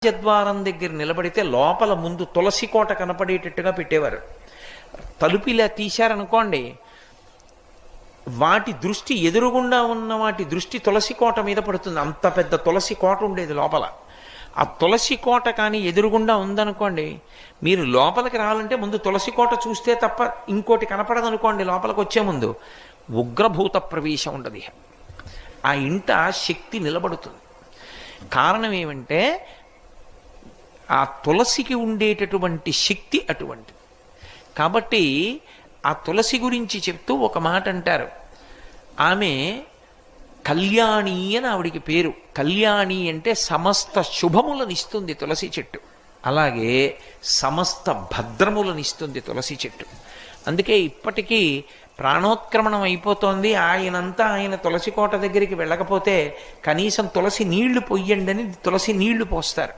రాజద్వారం దగ్గర నిలబడితే లోపల ముందు తులసి కోట కనపడేటట్టుగా పెట్టేవారు. తలుపు ఇలా తీశారనుకోండి, వాటి దృష్టి ఎదురుగుండా ఉన్న వాటి దృష్టి తులసి కోట మీద పడుతుంది. అంత పెద్ద తులసి కోట ఉండేది లోపల. ఆ తులసి కోట కానీ ఎదురుగుండా ఉందనుకోండి, మీరు లోపలికి రావాలంటే ముందు తులసి కోట చూస్తే తప్ప ఇంకోటి కనపడదనుకోండి. లోపలికి వచ్చే ముందు ఉగ్రభూత ప్రవేశం ఉండదు. ఆ ఇంట శక్తి నిలబడుతుంది. కారణం ఏమంటే ఆ తులసికి ఉండేటటువంటి శక్తి అటువంటిది. కాబట్టి ఆ తులసి గురించి చెప్తూ ఒక మాట అంటారు. ఆమె కళ్యాణి అని ఆవిడికి పేరు. కళ్యాణి అంటే సమస్త శుభములనిస్తుంది తులసి చెట్టు. అలాగే సమస్త భద్రములనిస్తుంది తులసి చెట్టు. అందుకే ఇప్పటికీ ప్రాణోత్క్రమణం అయిపోతోంది, ఆయనంతా ఆయన తులసి కోట దగ్గరికి వెళ్ళకపోతే కనీసం తులసి నీళ్లు పొయ్యండి అని తులసి నీళ్లు పోస్తారు.